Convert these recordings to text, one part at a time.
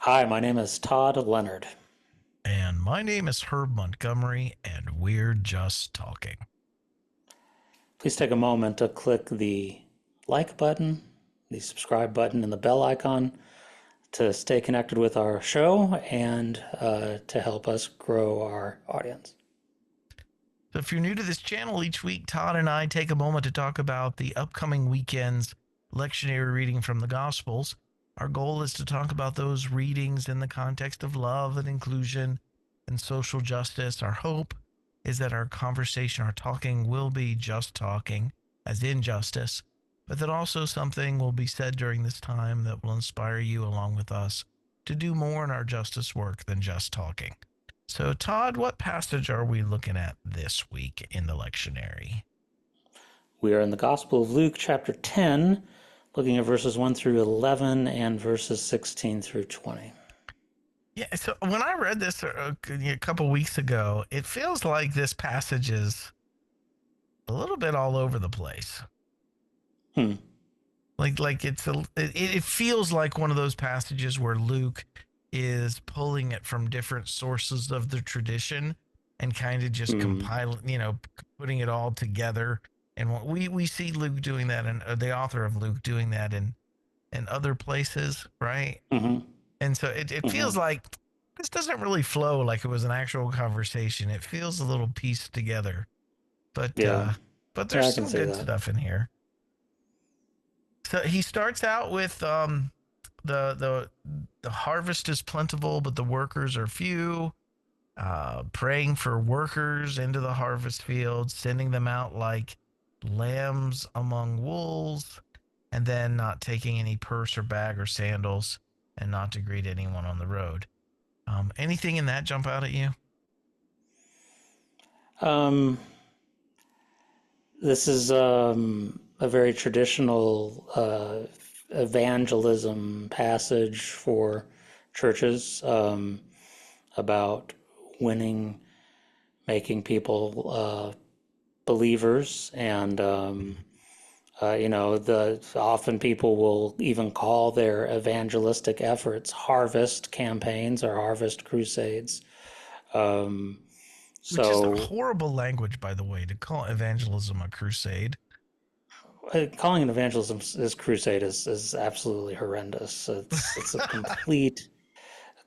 Hi, my name is Todd Leonard. And my name is Herb Montgomery, and we're just talking. Please take a moment to click the like button, the subscribe button, and the bell icon to stay connected with our show and to help us grow our audience. So, if you're new to this channel, each week Todd and I take a moment to talk about the upcoming weekend's lectionary reading from the Gospels. Our goal is to talk about those readings in the context of love and inclusion and social justice. Our hope is that our conversation, our talking, will be just talking, as in justice, but that also something will be said during this time that will inspire you along with us to do more in our justice work than just talking. So, Todd, what passage are we looking at this week in the lectionary? We are in the Gospel of Luke, chapter 10, looking at verses 1 through 11 and verses 16 through 20. Yeah, so when I read this a couple weeks ago, it feels like this passage is a little bit all over the place. Hmm. Like it feels like one of those passages where Luke is pulling it from different sources of the tradition and kind of just Hmm. compiling, putting it all together. And we see Luke doing that, and the author of Luke doing that in other places, right? Hmm. And so it Hmm. feels like this doesn't really flow like it was an actual conversation. It feels a little pieced together, but Yeah. uh, but Yeah, there's I can some see good that. stuff in here. So he starts out with the harvest is plentiful, but the workers are few. Praying for workers into the harvest field, sending them out like lambs among wolves, and then not taking any purse or bag or sandals, and not to greet anyone on the road. Anything in that jump out at you? Um, This is a very traditional evangelism passage for churches about winning, making people believers, and the often people will even call their evangelistic efforts harvest campaigns or harvest crusades. Um, Which is so horrible language, by the way, to call evangelism a crusade. calling an evangelism as crusade is absolutely horrendous. It's a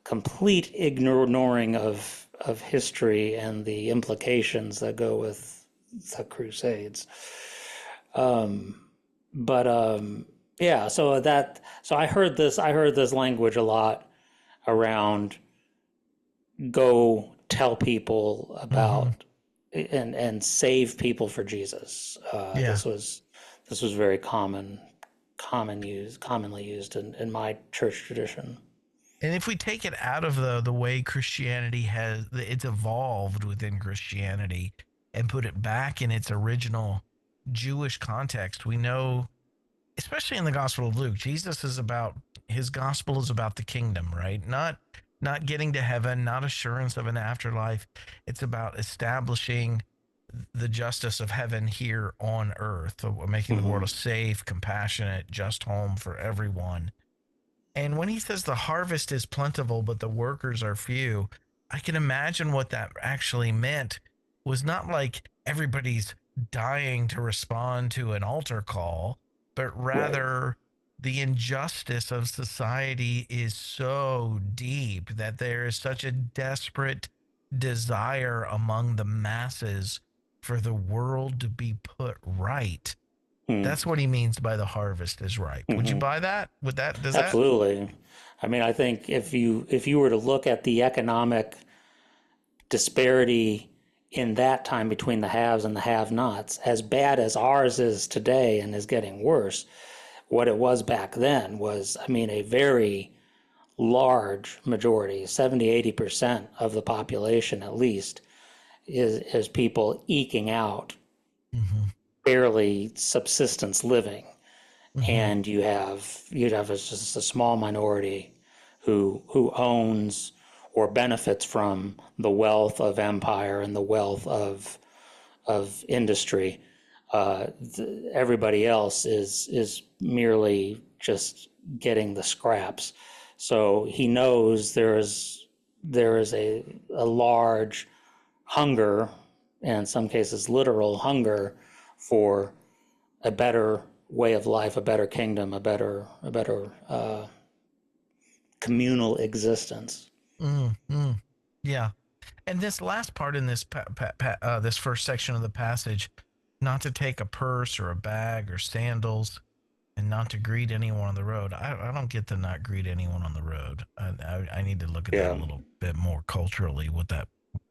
complete ignoring of history and the implications that go with the crusades. Um, but yeah, so I heard this language a lot around go tell people Mm-hmm. about and save people for Jesus. Yeah. This was very commonly used in my church tradition. And if we take it out of the way Christianity has it's evolved within Christianity and put it back in its original Jewish context, we know, especially in the Gospel of Luke, Jesus is about his gospel is about the kingdom, right? Not getting to heaven, not assurance of an afterlife. It's about establishing the justice of heaven here on earth, making the world Mm-hmm. a safe, compassionate, just home for everyone. And when he says the harvest is plentiful, but the workers are few, I can imagine what that actually meant was not like everybody's dying to respond to an altar call, but Right. rather the injustice of society is so deep that there is such a desperate desire among the masses for the world to be put right. That's what he means by the harvest is ripe. Would you Mm-hmm. buy that? Would that does that Absolutely. I mean, I think if you were to look at the economic disparity in that time between the haves and the have-nots, as bad as ours is today and is getting worse, what it was back then was, I mean, a very large majority, 70-80% of the population at least, is people eking out Mhm. barely subsistence living. Mhm. And you'd have just a small minority who owns or benefits from the wealth of empire and the wealth of industry. Everybody else is merely just getting the scraps. So he knows there is a large hunger, and in some cases literal hunger, for a better way of life, a better kingdom, a better communal existence. Yeah. And this last part in this this first section of the passage, not to take a purse or a bag or sandals, and not to greet anyone on the road. I don't get to not greet anyone on the road. I need to look at that a Yeah, little bit more culturally.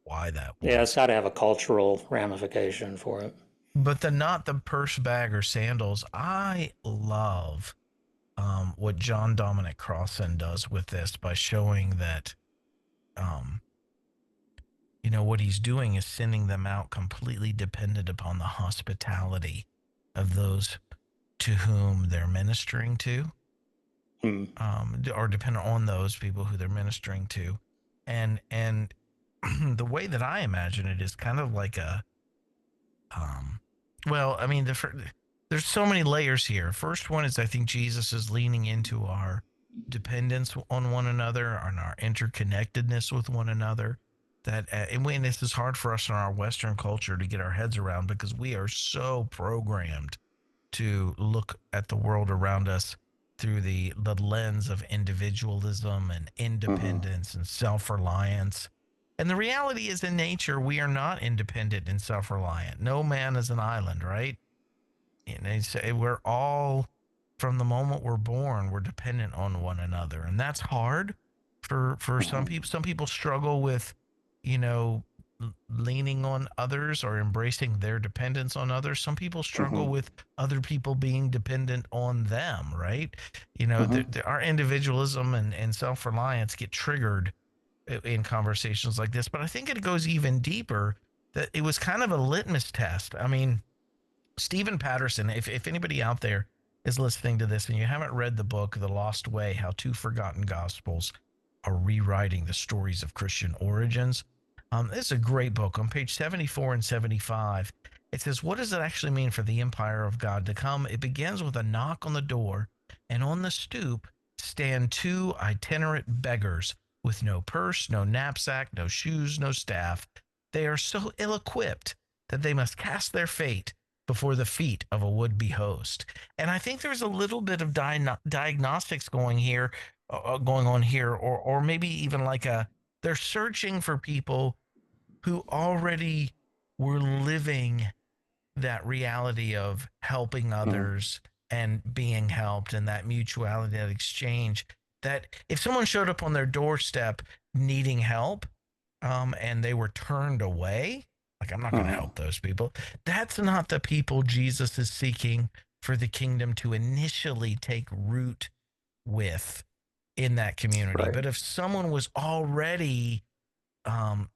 Why that yeah, it's was. got to have a cultural ramification for it. But the not the purse, bag, or sandals. I love what John Dominic Crossan does with this by showing that um, what he's doing is sending them out completely dependent upon the hospitality of those to whom they're ministering to, Hmm. or dependent on those people who they're ministering to. And the way that I imagine it is kind of like um, well, I mean, there's so many layers here. First one is I think Jesus is leaning into our dependence on one another, on our interconnectedness with one another. And this is hard for us in our Western culture to get our heads around because we are so programmed to look at the world around us through the lens of individualism and Hmm. independence and self-reliance. And the reality is, in nature, we are not independent and self-reliant. No man is an island, right? And they say we're all, from the moment we're born, we're dependent on one another, and that's hard for some Hmm. people. Some people struggle with, you know, leaning on others or embracing their dependence on others. Some people struggle Hmm. with other people being dependent on them, right? Hmm. Our individualism and self-reliance get triggered in conversations like this, but I think it goes even deeper. That it was kind of a litmus test. I mean, Stephen Patterson, if anybody out there is listening to this and you haven't read the book, The Lost Way, How Two Forgotten Gospels Are Rewriting the Stories of Christian Origins, it's a great book. On page 74 and 75, it says, what does it actually mean for the empire of God to come? It begins with a knock on the door, and on the stoop stand two itinerant beggars with no purse, no knapsack, no shoes, no staff. They are so ill equipped that they must cast their fate before the feet of a would-be host. And I think there's a little bit of diagnostics going on here, or maybe even like they're searching for people who already were living that reality of helping Hmm. others and being helped, and that mutuality, that exchange. That if someone showed up on their doorstep needing help, and they were turned away, like, I'm not going to Hmm. help those people. That's not the people Jesus is seeking for the kingdom to initially take root with in that community. Right. But if someone was already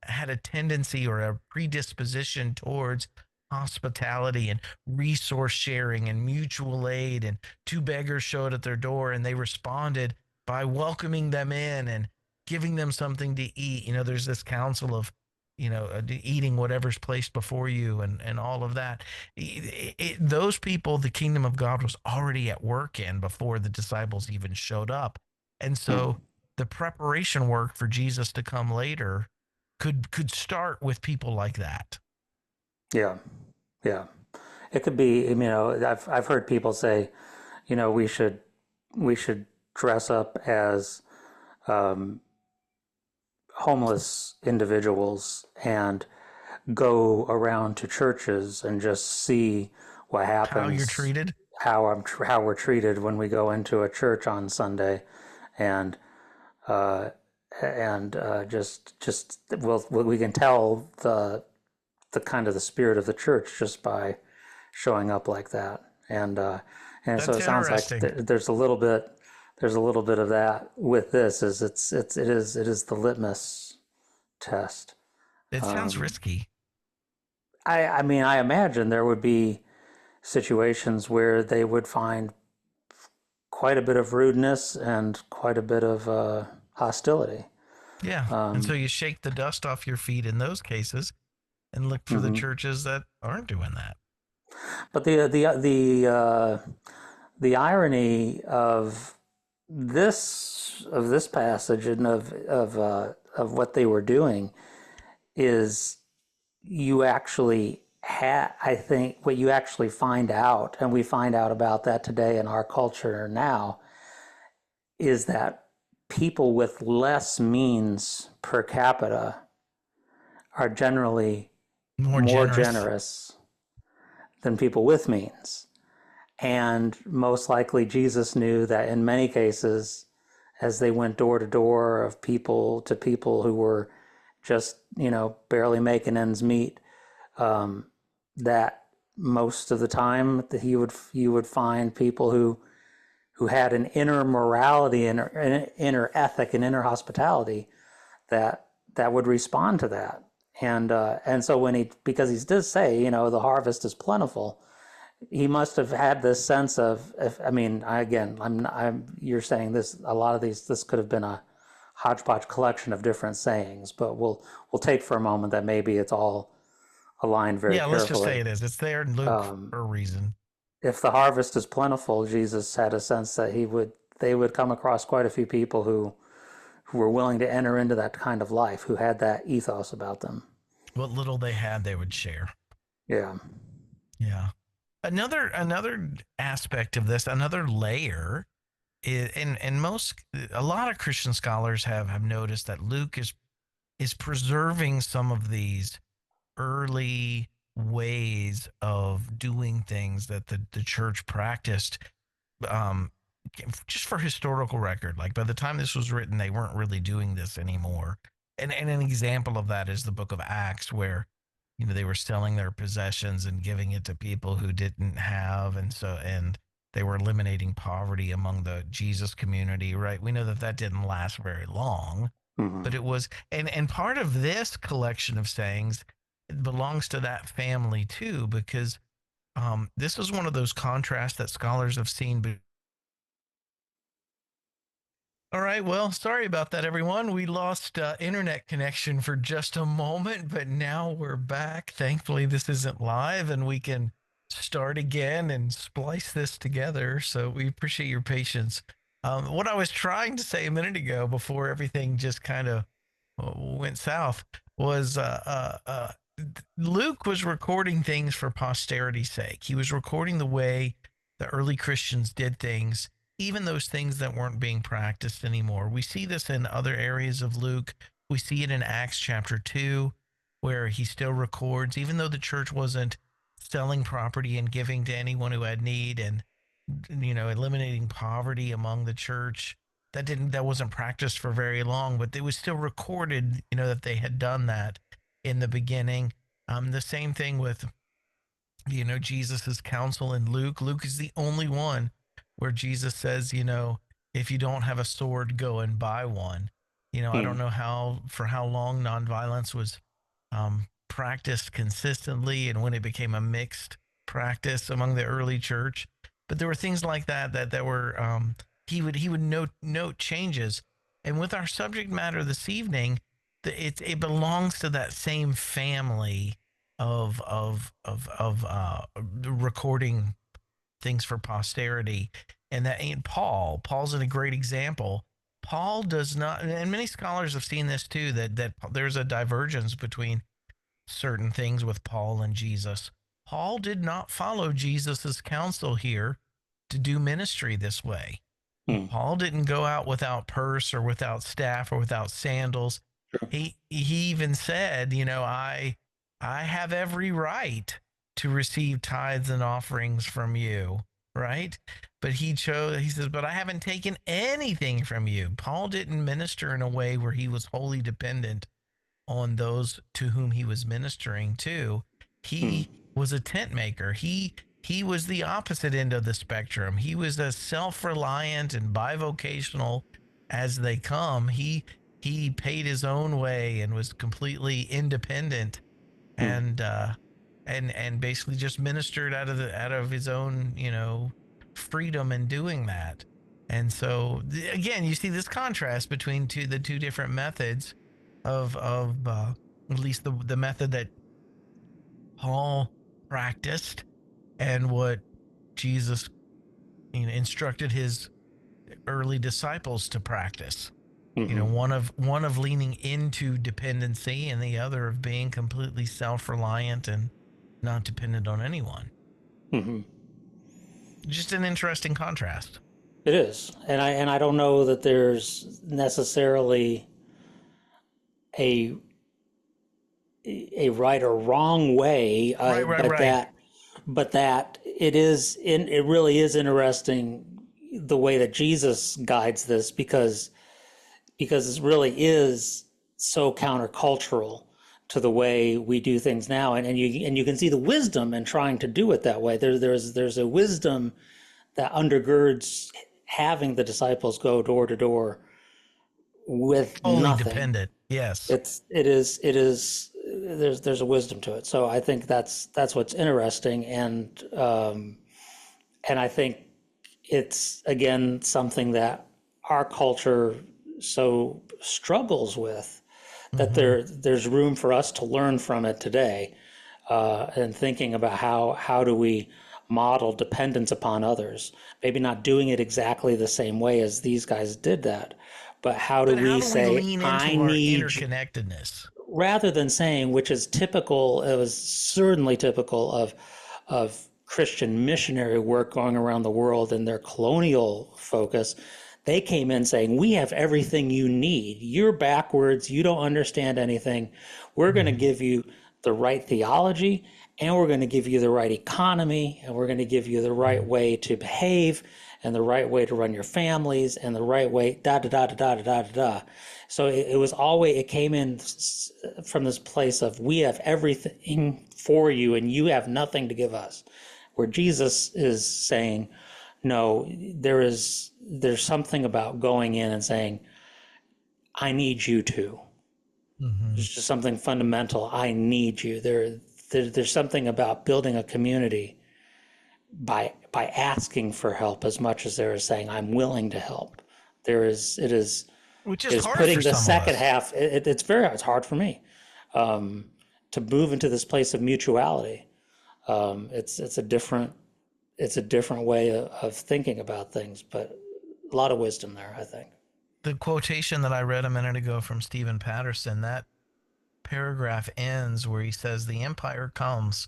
had a tendency or a predisposition towards hospitality and resource sharing and mutual aid, and two beggars showed at their door and they responded by welcoming them in and giving them something to eat. There's this council of, eating whatever's placed before you, and all of that. Those people, the kingdom of God was already at work in before the disciples even showed up. And so Hmm. the preparation work for Jesus to come later could start with people like that. Yeah. Yeah. It could be, I've heard people say, we should dress up as um, homeless individuals and go around to churches and just see what How you're happens, treated. how we're treated when we go into a church on Sunday, and uh, just we can tell the kind of the spirit of the church just by showing up like that. And so That's it sounds like interesting. there's a little bit of that with this. Is it is the litmus test. It sounds um, risky. I mean, I imagine there would be situations where they would find quite a bit of rudeness and quite a bit of hostility. Yeah. And so um, you shake the dust off your feet in those cases and look for the mhm. churches that aren't doing that. But the irony of this of this passage and of what they were doing is you actually I think what you actually find out, and we find out about that today in our culture now, is that people with less means per capita are generally More more generous. generous than people with means. And most likely, Jesus knew that in many cases, as they went door to door of people to people who were just, barely making ends meet, that most of the time that you would find people who had an inner morality and inner ethic and inner hospitality that would respond to that. And so because he did say, the harvest is plentiful, he must have had this sense of, you're saying this, a lot of this could have been a hodgepodge collection of different sayings, but we'll take for a moment that maybe it's all aligned very Yeah, let's just say carefully. it is. It's there in Luke for a reason. If the harvest is plentiful, Jesus had a sense that they would come across quite a few people who were willing to enter into that kind of life, who had that ethos about them. What little they had, they would share. Yeah. Yeah. Another aspect of this, another layer, is, and a lot of Christian scholars have noticed that Luke is preserving some of these early ways of doing things that the church practiced, um, just for historical record. Like by the time this was written, they weren't really doing this anymore. And an example of that is the book of Acts, where they were selling their possessions and giving it to people who didn't have, and they were eliminating poverty among the Jesus community. Right? We know that didn't last very long, Mm-hmm. but it was, and part of this collection of sayings, it belongs to that family too, because this is one of those contrasts that scholars have seen. All right. Well, sorry about that, everyone. We lost internet connection for just a moment, but now we're back. Thankfully, this isn't live and we can start again and splice this together. So we appreciate your patience. What I was trying to say a minute ago before everything just kind of went south was Luke was recording things for posterity's sake. He was recording the way the early Christians did things, even those things that weren't being practiced anymore. We see this in other areas of Luke. We see it in Acts chapter 2, where he still records, even though the church wasn't selling property and giving to anyone who had need, and eliminating poverty among the church. That wasn't practiced for very long, but it was still recorded, that they had done that in the beginning. The same thing with Jesus's counsel in Luke. Luke is the only one where Jesus says, if you don't have a sword, go and buy one. I don't know how long nonviolence was practiced consistently and when it became a mixed practice among the early church, but there were things like that were he would note changes. And with our subject matter this evening, it belongs to that same family of recording things for posterity, and that ain't Paul. Paul's a great example. Paul does not, and many scholars have seen this too, that there's a divergence between certain things with Paul and Jesus. Paul did not follow Jesus's counsel here to do ministry this way. Mm-hmm. Paul didn't go out without purse or without staff or without sandals. Sure. He even said, I have every right to receive tithes and offerings from you, right? But he says, but I haven't taken anything from you. Paul didn't minister in a way where he was wholly dependent on those to whom he was ministering to. He Mm-hmm. was a tent maker. He was the opposite end of the spectrum. He was as self-reliant and bivocational as they come. He paid his own way and was completely independent, and basically just ministered out of his own freedom in doing that. And so again, you see this contrast between the two different methods of at least the method that Paul practiced and what Jesus instructed his early disciples to practice. Hmm. One of leaning into dependency and the other of being completely self-reliant and not dependent on anyone. Hmm. Just an interesting contrast. It is, and I don't know that there's necessarily a a right or wrong way, Right, right, right. but that it really is interesting the way that Jesus guides this, because it really is so countercultural to the way we do things now, and you can see the wisdom in trying to do it that way. There's a wisdom that undergirds having the disciples go door to door with Totally nothing. dependent. Yes. It is there's a wisdom to it. So I think that's what's interesting, and I think it's again something that our culture so struggles with, that Mm-hmm. there's room for us to learn from it today, and thinking about how do we model dependence upon others, maybe not doing it exactly the same way as these guys did that, but how do But how we do we say lean I into our need you, interconnectedness? rather than saying, which is typical, it was certainly typical of Christian missionary work going around the world and their colonial focus. They came in saying, we have everything you need. You're backwards. You don't understand anything. We're going to Mm-hmm. give you the right theology, and we're going to give you the right economy, and we're going to give you the right way to behave, and the right way to run your families, and the right way, da da da da da da da da. So it was always, it came in from this place of, we have everything for you, and you have nothing to give us. Where Jesus is saying, no, there's something about going in and saying, I need you to. Mm-hmm. There's just something fundamental. I need you. There's something about building a community by asking for help as much as there is saying, I'm willing to help. There is it is Which it is is hard for putting the some of second us. half. It's hard for me, to move into this place of mutuality. It's a different way of thinking about things, but a lot of wisdom there, I think. The quotation that I read a minute ago from Stephen Patterson, that paragraph ends where he says, the empire comes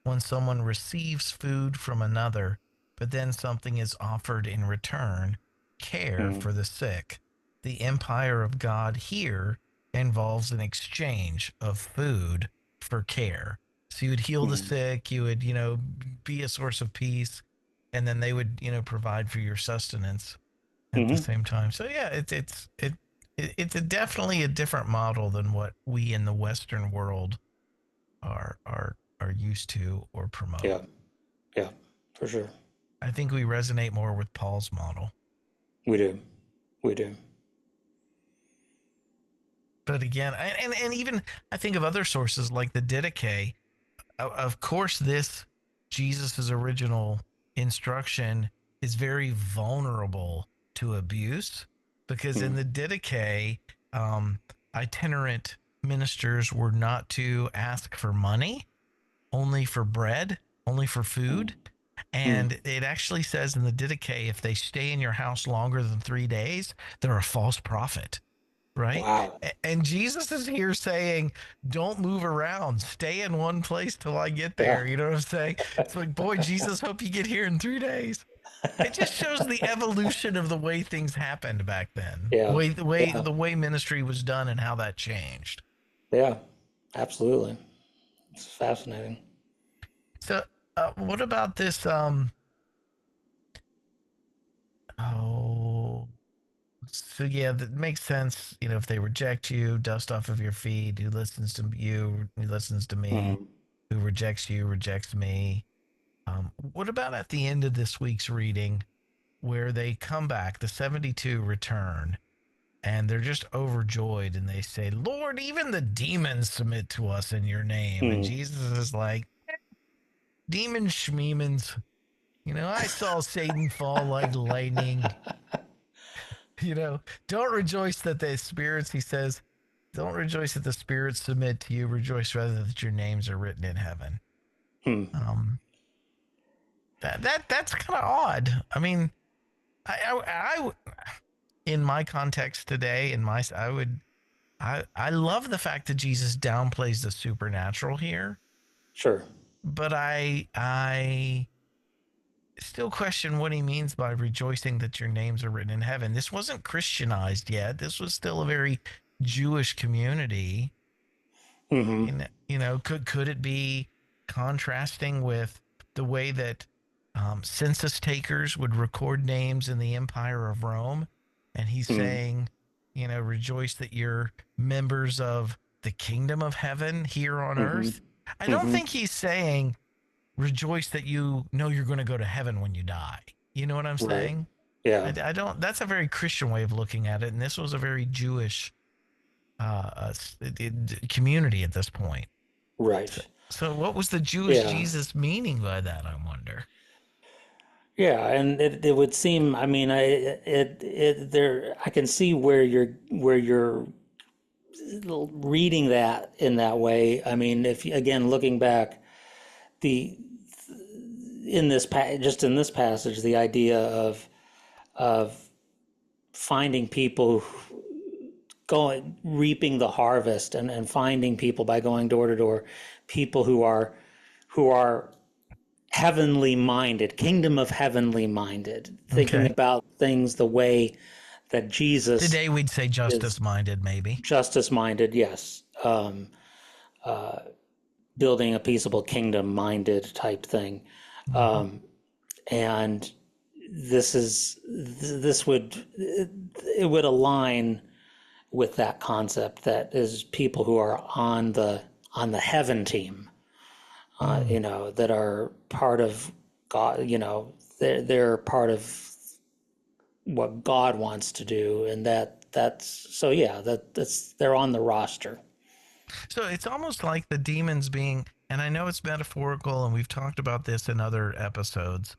when someone receives food from another, but then something is offered in return, care Mm, for the sick. The empire of God here involves an exchange of food for care. So you would heal the mm, sick, you would, be a source of peace, and then they would, provide for your sustenance at the mm, same time. So yeah, it's definitely a different model than what we in the Western world are used to or promote. yeah, yeah, for sure. I think we resonate more with Paul's model. We do, we do. But again, and even I think of other sources like the Didache. Of course, this Jesus's original instruction is very vulnerable to abuse, because in Mm, the Didache, um, itinerant ministers were not to ask for money, only for bread, only for mm, food. mm. And it actually says in the Didache, if they stay in your house longer than 3 days, they're a false prophet, right? Wow. And Jesus is here saying, don't move around, stay in one place till I get Yeah, there. You know what I'm saying? It's like, boy, Jesus, hope you get here in 3 days. It just shows the evolution of the way things happened back then, yeah, yeah, the way ministry was done and how that changed. yeah. Absolutely. It's fascinating. So, what about this? Oh, so yeah, that makes sense. If they reject you, dust off of your feet. Who listens to you? Who listens to me? Mm, Who rejects you rejects me. What about at the end of this week's reading, where they come back, the 72 return, and they're just overjoyed, and they say, "Lord, even the demons submit to us in your name." And mm. Jesus is like, "Demons, schmeemans. I saw Satan fall like lightning. You know, don't rejoice that the spirits," he says, "don't rejoice that the spirits submit to you. Rejoice rather that your names are written in heaven." Hmm. Um, that's kind of odd. I mean, I in my context today, I love the fact that Jesus downplays the supernatural here, Sure. but I still question what he means by rejoicing that your names are written in heaven. This wasn't Christianized yet. This was still a very Jewish community. Mm-hmm. Could it be contrasting with the way that census takers would record names in the Empire of Rome? And he's Mm-hmm. saying, rejoice that you're members of the kingdom of heaven here on Mm-hmm. earth. I don't Mm-hmm. think he's saying rejoice that you know you're going to go to heaven when you die. You know what I'm Right. saying? Yeah. I don't. That's a very Christian way of looking at it, and this was a very Jewish community at this point. So, Right. so what was the Jewish Yeah. Jesus meaning by that? I wonder. Yeah, and it would seem, I mean, I can see where you're reading that in that way. I mean, if again looking back, the just in this passage, the idea of finding people going reaping the harvest, and finding people by going door to door, people who are heavenly minded, kingdom of heavenly minded, thinking Okay. about things the way that Jesus Today we'd say is, justice minded, maybe. justice minded, yes, building a peaceable kingdom minded type thing. Mm-hmm. Um, and this would, it would align with that concept, that is people who are on the heaven team, Mm. that are part of God, they're part of what God wants to do, and that's so yeah, that's they're on the roster. So it's almost like the demons being, and I know it's metaphorical, and we've talked about this in other episodes.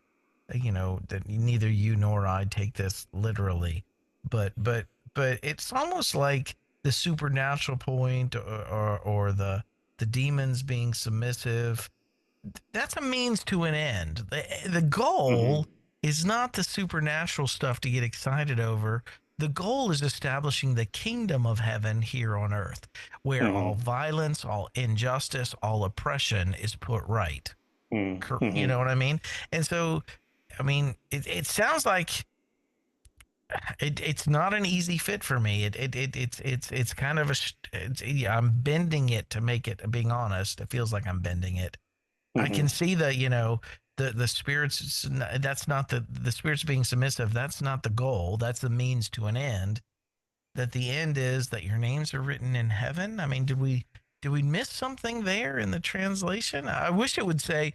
That neither you nor I take this literally, but but but it's almost like the supernatural point, or the demons being submissive. That's a means to an end. The Mm-hmm. goal is not the supernatural stuff to get excited over. The goal is establishing the kingdom of heaven here on earth, where all Mm-hmm. violence, all injustice, all oppression is put right. You Mm-hmm. know what I mean? And so, I mean, it sounds like it's not an easy fit for me. It's kind of yeah, I'm bending it to make it. Being honest, it feels like I'm bending it. I Mm-hmm. can see that, the spirits. That's not the spirits being submissive. That's not the goal. That's the means to an end. That the end is that your names are written in heaven. I mean, did we miss something there in the translation? I wish it would say,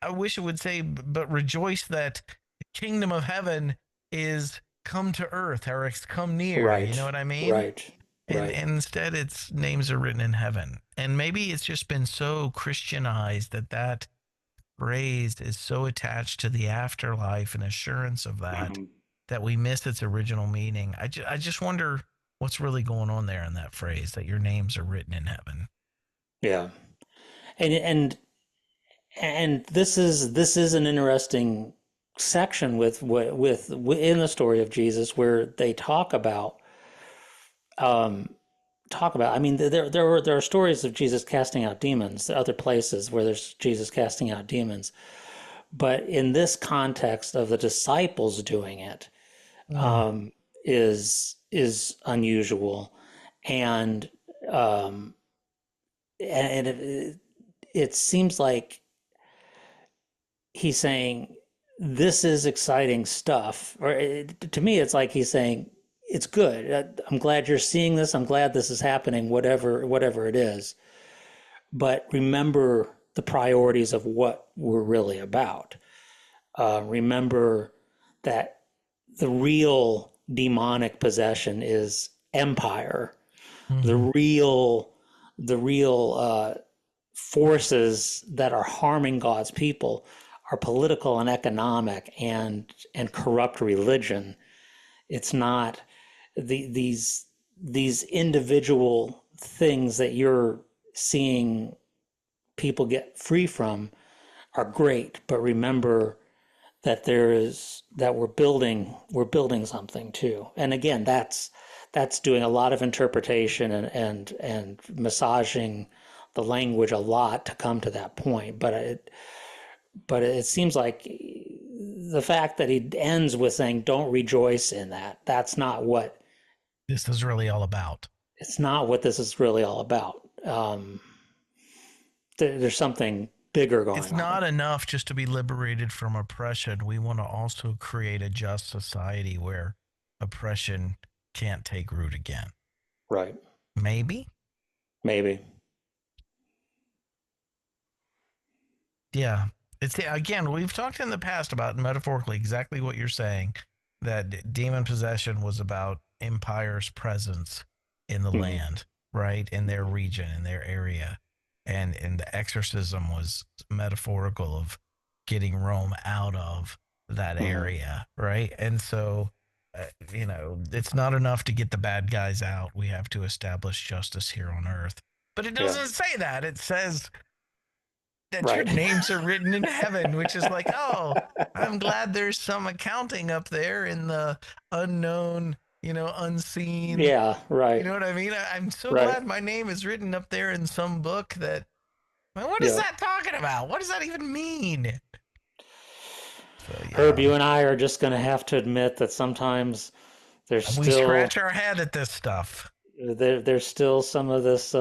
but rejoice that the kingdom of heaven is come to earth, or it's come near. You know Right. what I mean? Right. And, Right. and instead, its names are written in heaven. And maybe it's just been so Christianized that phrase is so attached to the afterlife and assurance of that Mm-hmm. that we miss its original meaning. I just wonder what's really going on there in that phrase, that your names are written in heaven. Yeah. And this is an interesting section with in the story of Jesus, where they um talk about, I mean, there are stories of Jesus casting out demons, other places where there's Jesus casting out demons, but in this context of the disciples doing it, Mm. um is unusual. And um and it seems like he's saying this is exciting stuff, or to me it's like he's saying it's good. I'm glad you're seeing this, I'm glad this is happening, whatever it is, but remember the priorities of what we're really about. Remember that the real demonic possession is empire. the Mm-hmm. real the real forces that are harming God's people are political and economic and corrupt religion. It's not these individual things that you're seeing people get free from are great, but remember that we're building something too. And again, that's doing a lot of interpretation and massaging the language a lot to come to that point. But it seems like the fact that he ends with saying, "Don't rejoice in that." That's not what This is really all about. it's not what this is really all about. There's something bigger It's going on. not enough just to be liberated from oppression. We want to also create a just society where oppression can't take root again. Right. Maybe. Maybe. Yeah. It's again, we've talked in the past about metaphorically exactly what you're saying, that demon possession was about empire's presence in the Hmm. land, right? In their region, in their area. And the exorcism was metaphorical of getting Rome out of that Hmm. area, right? And so it's not enough to get the bad guys out. We have to establish justice here on earth. But it Yeah. doesn't say that. It says that your Right. names are written in heaven, which is like, oh, I'm glad there's some accounting up there in the unknown, unseen. Yeah. You Right. know what I mean? I'm so Right. glad my name is written up there in some book that, well, what is Yeah. that talking about? What does that even mean? So, Herb, yeah, you and I are just going to have to admit that sometimes there's we still scratch our head at this stuff. there's still some of this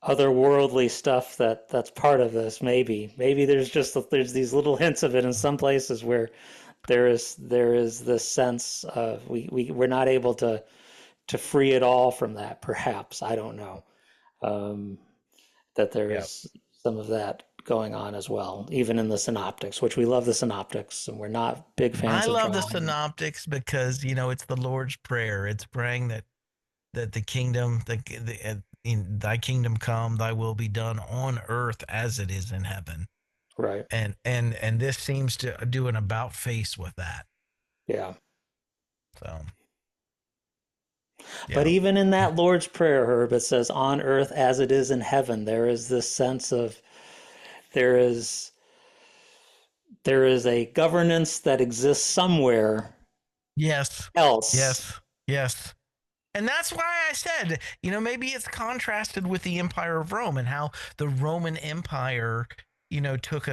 otherworldly stuff that's part of this. Maybe there's these little hints of it in some places where there is this sense of we're not able to free it all from that. Perhaps I don't know. Um, that there Yeah. is some of that going on as well, even in the synoptics, which we love the synoptics, and we're not big I fans of love the John. synoptics because, it's the Lord's prayer. It's praying that the kingdom, in thy kingdom come, thy will be done on earth as it is in heaven. Right. And this seems to do an about face with that. Yeah. So But yeah. even in that Lord's Prayer, Herb, it says, on earth as it is in heaven. There is this sense of there is there is a governance that exists somewhere Yes. else. Yes. Yes. And that's why I said, maybe it's contrasted with the Empire of Rome and how the Roman Empire, took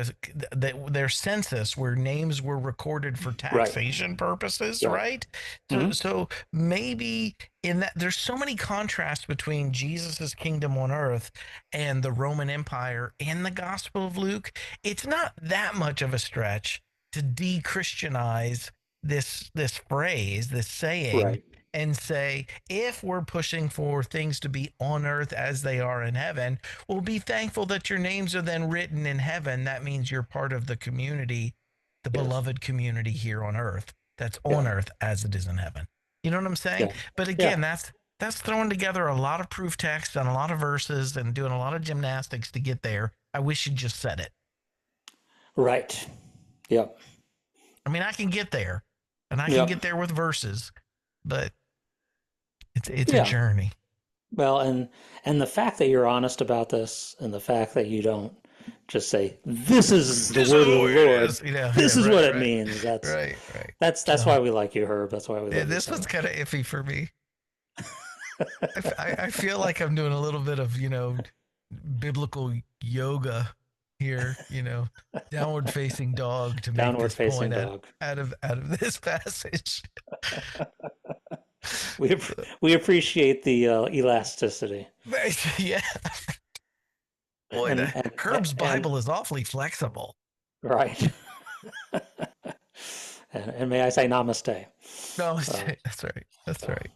their census where names were recorded for Right. taxation purposes, Right. right? So, Hmm. so maybe in that there's so many contrasts between Jesus's kingdom on earth and the Roman Empire and the Gospel of Luke. It's not that much of a stretch to de-Christianize this phrase, this saying, Right. and say, if we're pushing for things to be on earth as they are in heaven, well, be thankful that your names are then written in heaven. That means you're part of the community, the Yes. beloved community here on earth, that's on Yeah. earth as it is in heaven. You know what I'm saying? Yeah. But Yeah. again, that's throwing together a lot of proof text and a lot of verses and doing a lot of gymnastics to get there. I wish you just said it. Right. Yep. I mean, I can get there, and I can Yep. get there with verses, but it's a Yeah. journey. Well, and the fact that you're honest about this, and the fact that you don't just say this is the This is word of the the way it Lord, is. Yeah, this yeah, is what right, it right, means. That's right, right. that's that's So why we like you, Herb. That's why we yeah, love you this so one's much. kind of iffy for me. I feel like I'm doing a little bit of biblical yoga here. Downward facing dog to make Downward this point facing out dog. out of this passage. We we appreciate the elasticity, Yeah, boy, the Herb's and Bible is awfully flexible. right. And may I say namaste. No, Uh, that's right. That's right.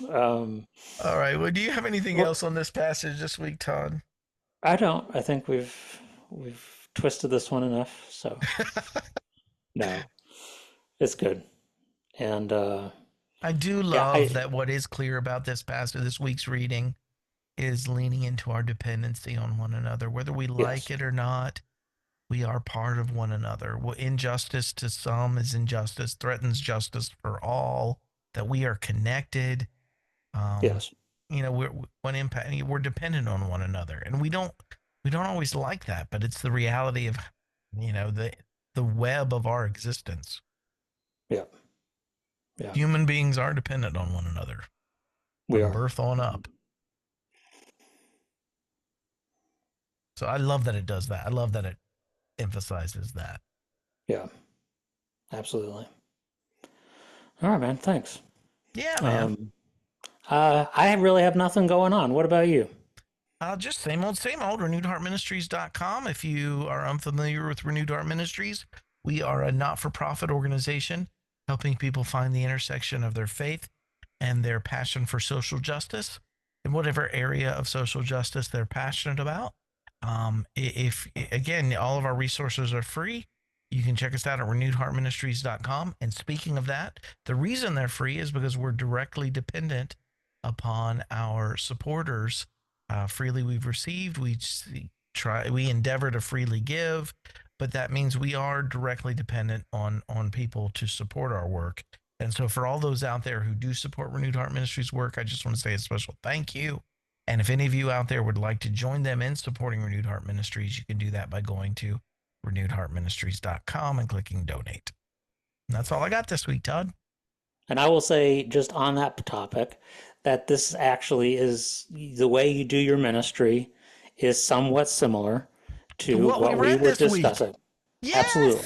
um, All right. Well, do you have anything well, else on this passage this week, Todd? I don't. I think we've twisted this one enough. So no, it's good. And I do yeah, love that what is clear about this passage, this week's reading, is leaning into our dependency on one another. Whether we like yes, it or not, we are part of one another. Well, injustice to some is injustice, threatens justice for all, that we are connected. Um, yes, we're one impact, we're dependent on one another. And we don't always like that, but it's the reality of, the the web of our existence. Yeah. Yeah. Human beings are dependent on one another We from are. birth on up. So I love that it does that. I love that it emphasizes that. Yeah. Absolutely. All right, man. Thanks. Yeah, man. Um, I really have nothing going on. What about you? Just same old, same old. RenewedHeartMinistries.com. If you are unfamiliar with Renewed Heart Ministries, we are a not for profit organization helping people find the intersection of their faith and their passion for social justice in whatever area of social justice they're passionate about. If again, all of our resources are free. You can check us out at renewedheartministries.com. And speaking of that, the reason they're free is because we're directly dependent upon our supporters. Freely we've received, we endeavor to freely give, but that means we are directly dependent on people to support our work. And so for all those out there who do support Renewed Heart Ministries work, I just want to say a special thank you. And if any of you out there would like to join them in supporting Renewed Heart Ministries, you can do that by going to renewedheartministries.com and clicking donate. And that's all I got this week, Todd. And I will say, just on that topic, that this actually is the way you do your ministry is somewhat similar To to what we what we read were this week. discussing. Absolutely.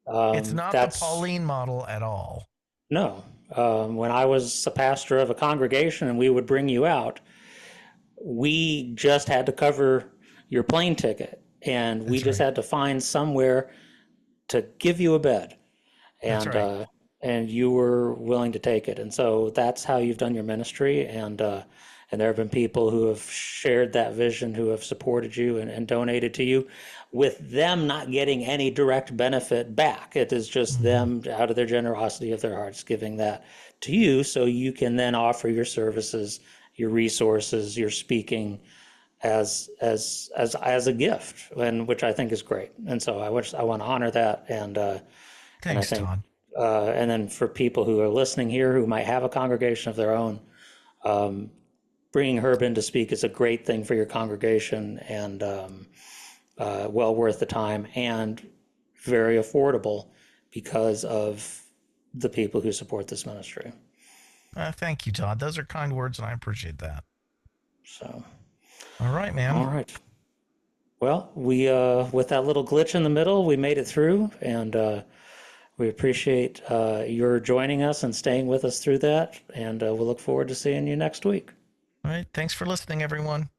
Yes. It's not the That's Pauline model at all. no. When I was a pastor of a congregation and we would bring you out, we just had to cover your plane ticket and we That's just right. had to find somewhere to give you a bed. That's And right. you were willing to take it, and so that's how you've done your ministry. And there have been people who have shared that vision, who have supported you and donated to you, with them not getting any direct benefit back. It is just Mm-hmm. them, out of their generosity of their hearts, giving that to you, so you can then offer your services, your resources, your speaking as a gift, and which I think is great. And so I want to honor that, and I Thanks, think, Todd. and then for people who are listening here who might have a congregation of their own, bringing Herb in to speak is a great thing for your congregation, and well worth the time, and very affordable because of the people who support this ministry. Thank you, Todd. Those are kind words, and I appreciate that. So, All right, man. all right. Well, we with that little glitch in the middle, we made it through, and we appreciate your joining us and staying with us through that. And we'll look forward to seeing you next week. All right. Thanks for listening, everyone.